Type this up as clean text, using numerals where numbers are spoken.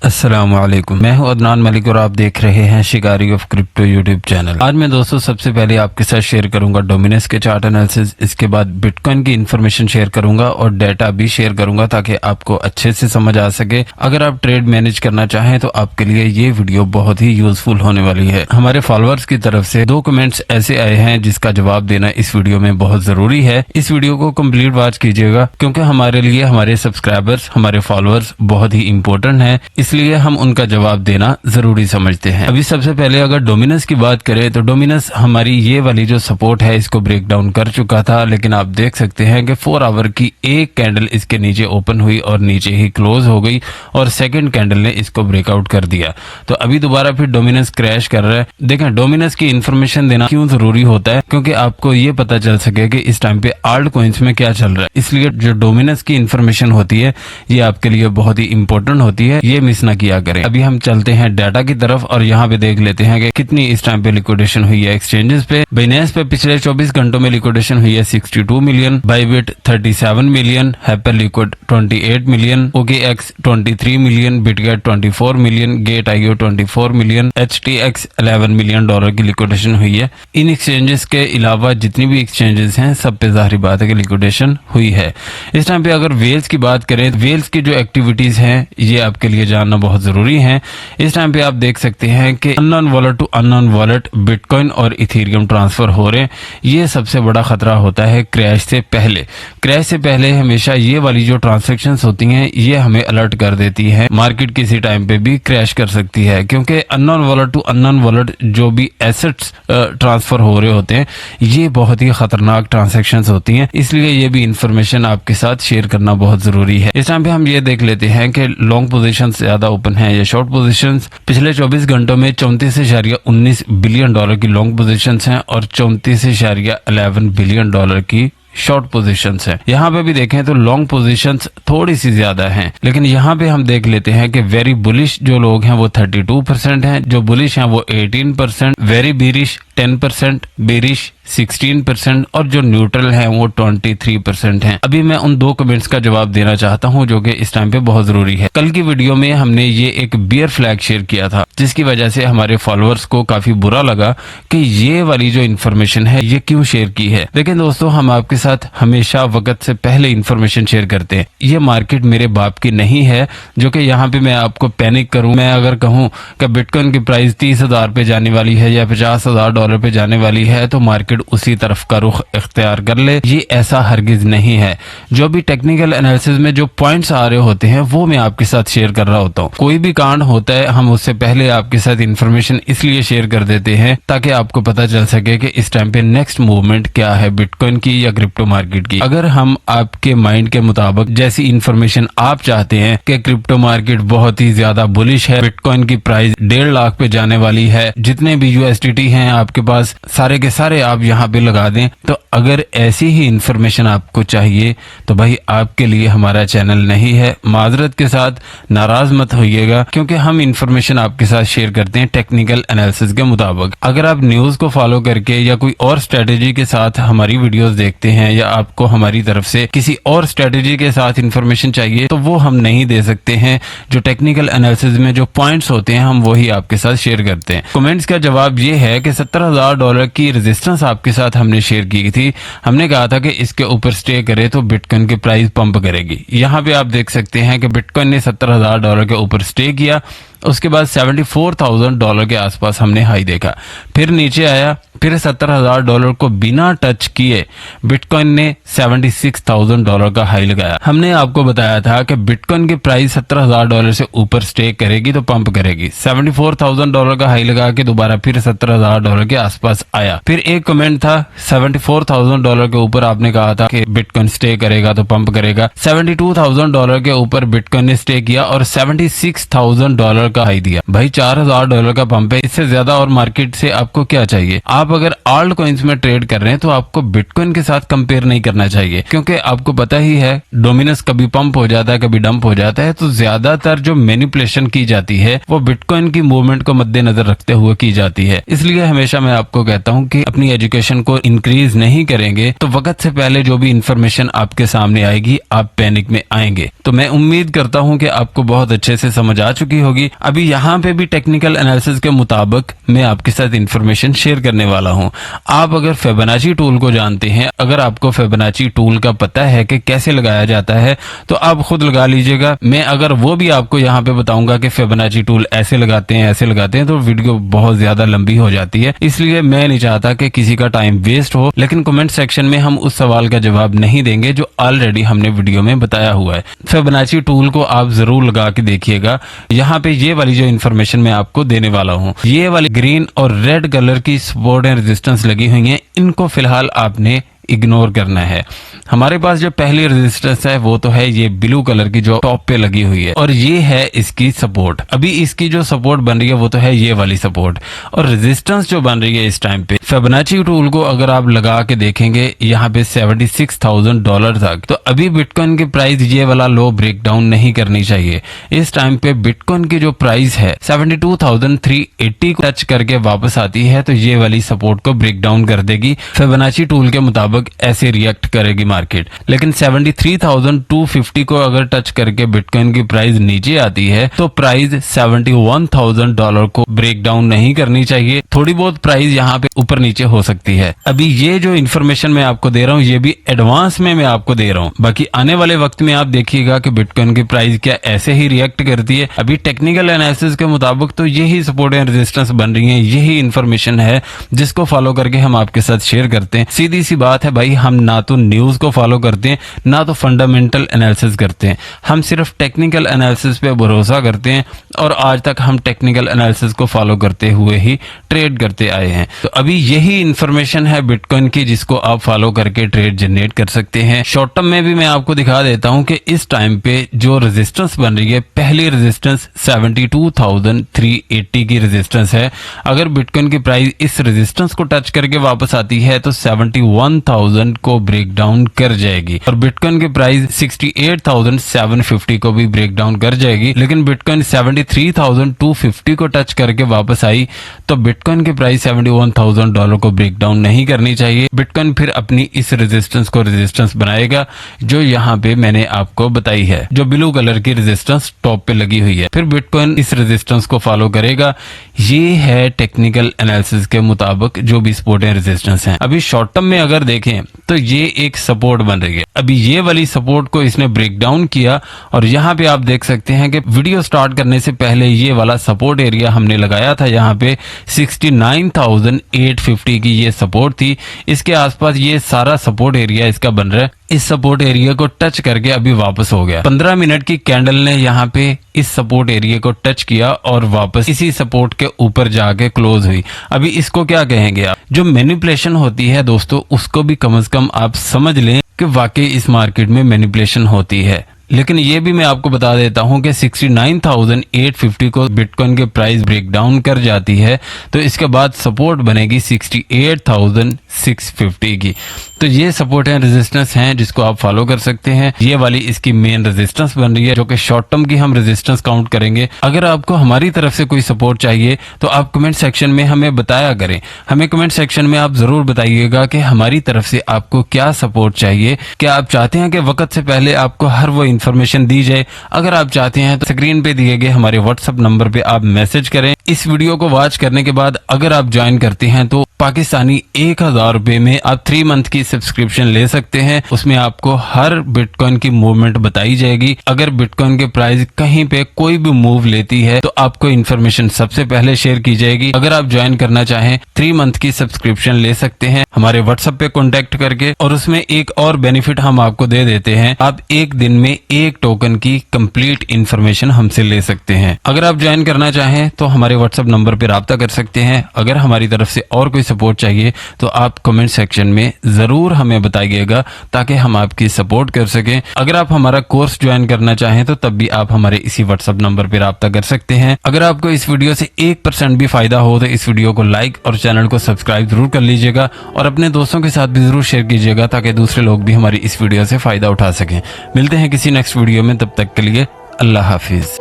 अस्सलामुअलैकुम, मैं हूं अदनान मलिक और आप देख रहे हैं शिकारी ऑफ क्रिप्टो यूट्यूब चैनल। आज मैं दोस्तों सबसे पहले आपके साथ शेयर करूंगा डोमिनस के चार्ट एनालिसिस, इसके बाद बिटकॉइन की इन्फॉर्मेशन शेयर करूंगा और डेटा भी शेयर करूंगा ताकि आपको अच्छे से समझ आ सके। अगर आप ट्रेड मैनेज करना चाहें तो आपके लिए ये वीडियो बहुत ही यूजफुल होने वाली है। हमारे फॉलोअर्स की तरफ से 2 कमेंट्स ऐसे आए हैं जिसका जवाब देना इस वीडियो में बहुत जरूरी है। इस वीडियो को कंप्लीट वॉच कीजिएगा क्योंकि हमारे लिए हमारे सब्सक्राइबर्स, हमारे फॉलोअर्स बहुत ही इंपॉर्टेंट है, इसलिए हम उनका जवाब देना जरूरी समझते हैं। अभी सबसे पहले अगर डोमिनस की बात करें तो डोमिनस हमारी ये वाली जो सपोर्ट है इसको ब्रेक डाउन कर चुका था, लेकिन आप देख सकते हैं कि 4 आवर की एक कैंडल इसके नीचे ओपन हुई और नीचे ही क्लोज हो गई और सेकंड कैंडल ने इसको ब्रेकआउट कर दिया। तो अभी दोबारा फिर डोमिनस क्रैश कर रहा है। देखें, डोमिनस की इन्फॉर्मेशन देना क्यों जरूरी होता है, क्योंकि आपको ये पता चल सके कि इस टाइम पे आल्ट कॉइन्स में क्या चल रहा है। इसलिए जो डोमिनस की इन्फॉर्मेशन होती है ये आपके लिए बहुत ही इंपॉर्टेंट होती है, ये मिस ना किया करें। अभी हम चलते हैं डाटा की तरफ और यहाँ पे देख लेते हैं कि कितनी इस टाइम पे लिक्विडेशन हुई है एक्सचेंजेस पे। बाइनेंस पे पिछले 24 घंटों में लिक्विडेशन हुई है 62 million, Bybit 37 million, Hyperliquid 28 million, OKX 23 million, Bitget 24 million, Gate IO 24 million, HTX $11 million की लिक्विडेशन हुई है। इन एक्सचेंजेस के अलावा जितनी भी एक्सचेंजेस हैं सब पे जाहिर बात है कि लिक्विडेशन हुई है। इस टाइम पे अगर वेल्स की बात करें, वेल्स की जो एक्टिविटीज हैं ये आपके लिए जानना बहुत जरूरी है। इस टाइम पे आप देख सकते हैं कि unknown wallet to unknown wallet bitcoin और इथेरियम ट्रांसफर हो रहे हैं। ये सबसे बड़ा खतरा होता है क्रैश से पहले। क्रैश से पहले हमेशा ये वाली जो ट्रांजैक्शंस होती हैं ये हमें अलर्ट कर देती है। मार्केट किसी टाइम पे भी क्रैश कर सकती है क्योंकि unknown wallet to unknown wallet जो भी एसेट्स ट्रांसफर हो रहे होते हैं ये बहुत ही खतरनाक ट्रांजैक्शंस होती हैं, इसलिए ये भी इंफॉर्मेशन आपके साथ शेयर करना बहुत जरूरी है। इस टाइम पे हम ये देख लेते हैं कि लॉन्ग पोजीशन ज्यादा ओपन है या शॉर्ट पोजीशंस। पिछले 24 घंटों में 34.19 बिलियन की लॉन्ग पोजीशंस हैं और 34.11 बिलियन की शॉर्ट पोजीशंस है। यहाँ पे भी देखें तो लॉन्ग पोजीशंस थोड़ी सी ज्यादा हैं, लेकिन यहाँ पे हम देख लेते हैं कि वेरी बुलिश जो लोग हैं वो 32% हैं, जो बुलिश हैं वो 18%, वेरी बीरिश 10%, बेरिश 16% और जो न्यूट्रल हैं वो 23% हैं। अभी मैं उन 2 कमेंट्स का जवाब देना चाहता हूं जो कि इस टाइम पे बहुत जरूरी है। कल की वीडियो में हमने ये एक बियर फ्लैग शेयर किया था जिसकी वजह से हमारे फॉलोअर्स को काफी बुरा लगा कि ये वाली जो इन्फॉर्मेशन है ये क्यों शेयर की है। लेकिन दोस्तों, हम आपके साथ हमेशा वक्त से पहले इन्फॉर्मेशन शेयर करते हैं। ये मार्केट मेरे बाप की नहीं है जो कि यहाँ पे मैं आपको पैनिक करूं। मैं अगर कहूं कि बिटकॉइन की प्राइस 30,000 पे जाने वाली है या $50,000 पे जाने वाली है तो मार्केट उसी तरफ का रुख इख्तियार कर ले, ये ऐसा हरगिज नहीं है। जो भी टेक्निकल एनालिसिस में जो पॉइंट्स आ रहे होते हैं वो मैं आपके साथ शेयर कर रहा होता हूँ। कोई भी कांड होता है हम उससे पहले आपके साथ इन्फॉर्मेशन इसलिए शेयर कर देते हैं ताकि आपको पता चल सके कि इस टाइम पे नेक्स्ट मूवमेंट क्या है बिटकॉइन की या क्रिप्टो मार्केट की। अगर हम आपके माइंड के मुताबिक जैसी इन्फॉर्मेशन आप चाहते हैं कि क्रिप्टो मार्केट बहुत ही ज्यादा बुलिश है, बिटकॉइन की प्राइस 1.5 लाख पे जाने वाली है, जितने भी USDT हैं आपके पास सारे के सारे आप यहाँ पे लगा दें, तो अगर ऐसी ही इंफॉर्मेशन आपको चाहिए तो भाई आपके लिए हमारा चैनल नहीं है। माजरत के साथ नाराज मत होइएगा क्योंकि हम इंफॉर्मेशन आपके साथ शेयर करते हैं टेक्निकल एनालिसिस के मुताबिक। अगर आप न्यूज को फॉलो करके या कोई और स्ट्रेटेजी के साथ हमारी वीडियोस देखते हैं या आपको हमारी तरफ से किसी और स्ट्रेटेजी के साथ इंफॉर्मेशन चाहिए तो वो हम नहीं दे सकते हैं। जो टेक्निकल एनालिसिस में जो पॉइंट्स होते हैं हम वही आपके साथ शेयर करते हैं। कमेंट्स का जवाब ये है कि $17,000 की रेजिस्टेंस आपके साथ हमने शेयर की थी। हमने कहा था कि इसके ऊपर स्टे करे तो बिटकॉइन की प्राइस पंप करेगी। यहाँ पे आप देख सकते हैं कि बिटकॉइन ने $17,000 के ऊपर स्टे किया, उसके बाद $74,000 के आसपास हमने हाई देखा, फिर नीचे आया, फिर $17,000 को बिना टच किए बिटकॉइन ने $76,000 का हाई लगाया। हमने आपको बताया था कि बिटकॉइन की प्राइस $17,000 से ऊपर स्टे करेगी तो पंप करेगी। $74,000 का हाई लगा के दोबारा फिर $17,000 के आसपास आया। फिर एक कमेंट था $74,000 के ऊपर आपने कहा था कि बिटकॉइन स्टे करेगा तो पंप करेगा। $72,000 के ऊपर बिटकॉइन ने स्टे किया और $76,000 का हाई दिया। भाई $4000 का पंप है, इससे ज्यादा और मार्केट से आपको क्या चाहिए। आप अगर आल्ट कॉइन्स में ट्रेड कर रहे हैं तो आपको बिटकॉइन के साथ कंपेयर नहीं करना चाहिए, क्योंकि आपको पता ही है डोमिनस कभी पंप हो जाता है कभी डंप हो जाता है। तो ज्यादातर जो मैनिपुलेशन की जाती है वो बिटकॉइन की मूवमेंट को मद्देनजर रखते हुए की जाती है। इसलिए हमेशा मैं आपको कहता हूं कि अपनी एजुकेशन को इंक्रीज नहीं करेंगे तो वक्त से पहले जो भी इंफॉर्मेशन आपके सामने आएगी आप पैनिक में आएंगे। तो मैं उम्मीद करता हूं कि आपको बहुत अच्छे से समझ आ चुकी होगी। अभी यहाँ पे भी टेक्निकल एनालिसिस के मुताबिक मैं आपके साथ इंफॉर्मेशन शेयर करने वाला हूं। आप अगर फिबोनाची टूल को जानते हैं, अगर आपको फिबोनाची टूल का पता है कि कैसे लगाया जाता है तो आप खुद लगा लीजिएगा। मैं अगर वो भी आपको यहाँ पे बताऊंगा कि फिबोनाची टूल ऐसे लगाते हैं ऐसे लगाते हैं तो वीडियो बहुत ज्यादा लंबी हो जाती है, इसलिए मैं नहीं चाहता कि किसी का टाइम वेस्ट हो। लेकिन कमेंट सेक्शन में हम उस सवाल का जवाब नहीं देंगे जो ऑलरेडी हमने वीडियो में बताया हुआ है। फिबोनाची टूल को आप जरूर लगा के देखिएगा। यहाँ पे ये वाली जो इन्फॉर्मेशन मैं आपको देने वाला हूँ, ये वाली ग्रीन और रेड कलर की सपोर्ट एंड रेजिस्टेंस लगी हुई है, इनको फिलहाल आपने इग्नोर करना है। हमारे पास जो पहली रेजिस्टेंस है वो तो है ये ब्लू कलर की जो टॉप पे लगी हुई है और ये है इसकी सपोर्ट। अभी इसकी जो सपोर्ट बन रही है वो तो है ये वाली सपोर्ट, और रेजिस्टेंस जो बन रही है इस टाइम पे फिबोनाची टूल को अगर आप लगा के देखेंगे यहाँ पे $76,000 तक। तो अभी बिटकॉइन की प्राइस ये वाला लो ब्रेक डाउन नहीं करनी चाहिए। इस टाइम पे बिटकॉइन की जो प्राइस है 72,380 को टच करके वापस आती है तो ये वाली सपोर्ट को ब्रेक डाउन कर देगी। फिबोनाची टूल के मुताबिक ऐसे रिएक्ट करेगी मार्केट। लेकिन 73,250 को अगर टच करके बिटकॉइन की प्राइस नीचे आती है तो प्राइस $71,000 को ब्रेक डाउन नहीं करनी चाहिए। थोड़ी बहुत प्राइस यहाँ पे ऊपर नीचे हो सकती है। अभी ये जो इन्फॉर्मेशन मैं आपको दे रहा हूँ ये भी एडवांस में मैं आपको दे रहा हूँ, बाकी आने वाले वक्त में आप देखिएगा कि बिटकॉइन की प्राइस क्या ऐसे ही रिएक्ट करती है। अभी टेक्निकल एनालिसिस के मुताबिक तो यही सपोर्ट एंड रेजिस्टेंस बन रही है, यही इन्फॉर्मेशन है जिसको फॉलो करके हम आपके साथ शेयर करते हैं। सीधी सी बात है भाई, हम ना तो न्यूज को फॉलो करते हैं ना तो फंडामेंटल एनालिसिस करते हैं, हम सिर्फ टेक्निकल एनालिसिस पे भरोसा करते हैं और आज तक हम टेक्निकल एनालिसिस को फॉलो करते हुए ही ट्रेड करते आए हैं। तो अभी यही इंफॉर्मेशन है बिटकॉइन की जिसको आप फॉलो करके ट्रेड जनरेट कर सकते हैं। शॉर्ट टर्म में भी मैं आपको दिखा देता हूं कि इस टाइम पे जो रेजिस्टेंस बन रही है, पहली रेजिस्टेंस 72,380 की रेजिस्टेंस है। अगर बिटकॉइन की प्राइस इस रेजिस्टेंस को टच करके वापस आती है तो 71,000 को ब्रेक डाउन कर जाएगी और बिटकॉइन की प्राइस 68,750 को भी ब्रेक डाउन कर जाएगी। लेकिन बिटकॉइन 73,250 को टच करके वापस आई तो बिटकॉइन की प्राइस $71,000 को ब्रेक डाउन नहीं करनी चाहिए। बिटकॉइन फिर अपनी इस रेजिस्टेंस को रेजिस्टेंस बनाएगा जो यहाँ पे मैंने आपको बताई है, जो ब्लू कलर की रेजिस्टेंस टॉप पे लगी हुई है। फिर बिटकॉइन इस रेजिस्टेंस को फॉलो करेगा। ये है टेक्निकल एनालिसिस के मुताबिक जो भी सपोर्ट एंड रेजिस्टेंस है। अभी शॉर्ट टर्म में अगर देखें तो ये एक सपोर्ट बन रही है। अभी ये वाली सपोर्ट को इसने ब्रेक डाउन किया और यहाँ पे आप देख सकते हैं कि वीडियो स्टार्ट करने से पहले ये वाला सपोर्ट एरिया हमने लगाया था, यहाँ पे 69,850 की ये सपोर्ट थी। इसके आसपास ये सारा सपोर्ट एरिया इसका बन रहा है। इस सपोर्ट एरिया को टच करके अभी वापस हो गया। 15 मिनट की कैंडल ने यहाँ पे इस सपोर्ट एरिया को टच किया और वापस इसी सपोर्ट के ऊपर जाके क्लोज हुई। अभी इसको क्या कहेंगे आप? जो मैनिपुलेशन होती है दोस्तों, उसको भी कम से कम आप समझ लें कि वाकई इस मार्केट में मैनिपुलेशन होती है। लेकिन ये भी मैं आपको बता देता हूं कि 69,850 को बिटकॉइन के प्राइस ब्रेक डाउन कर जाती है तो इसके बाद सपोर्ट बनेगी 68,650 की। तो ये सपोर्ट एंड रेजिस्टेंस हैं जिसको आप फॉलो कर सकते हैं। ये वाली इसकी मेन रेजिस्टेंस बन रही है जो कि शॉर्ट टर्म की हम रेजिस्टेंस काउंट करेंगे। अगर आपको हमारी तरफ से कोई सपोर्ट चाहिए तो आप कमेंट सेक्शन में हमें बताया करें। हमें कमेंट सेक्शन में आप जरूर बताइएगा कि हमारी तरफ से आपको क्या सपोर्ट चाहिए। क्या आप चाहते हैं कि वक्त से पहले आपको हर वो इन्फॉर्मेशन दी जाए? अगर आप चाहते हैं तो स्क्रीन पे दिए गए हमारे व्हाट्सएप नंबर पे आप मैसेज करें। इस वीडियो को वॉच करने के बाद अगर आप ज्वाइन करते हैं तो पाकिस्तानी 1,000 रुपए में आप 3 मंथ की सब्सक्रिप्शन ले सकते हैं। उसमें आपको हर बिटकॉइन की मूवमेंट बताई जाएगी। अगर बिटकॉइन के प्राइस कहीं पे कोई भी मूव लेती है तो आपको इन्फॉर्मेशन सबसे पहले शेयर की जाएगी। अगर आप ज्वाइन करना चाहें 3 मंथ की सब्सक्रिप्शन ले सकते हैं हमारे व्हाट्सएप पे कॉन्टेक्ट करके। और उसमें एक और बेनिफिट हम आपको दे देते हैं, आप एक दिन में 1 टोकन की कंप्लीट इन्फॉर्मेशन हमसे ले सकते हैं। अगर आप ज्वाइन करना चाहें तो हमारे व्हाट्सएप नंबर पर राब्ता कर सकते हैं। अगर हमारी तरफ से और कोई सपोर्ट चाहिए तो आप कमेंट सेक्शन में ज़रूर हमें बताइएगा ताकि हम आपकी सपोर्ट कर सकें। अगर आप हमारा कोर्स ज्वाइन करना चाहें तो तब भी आप हमारे इसी व्हाट्सएप नंबर पर राब्ता कर सकते हैं। अगर आपको इस वीडियो से 1% भी फायदा हो तो इस वीडियो को लाइक और चैनल को सब्सक्राइब जरूर कर लीजिएगा और अपने दोस्तों के साथ भी जरूर शेयर कीजिएगा ताकि दूसरे लोग भी हमारी इस वीडियो से फायदा उठा सकें। मिलते हैं किसी नेक्स्ट वीडियो में, तब तक के लिए अल्लाह हाफिज।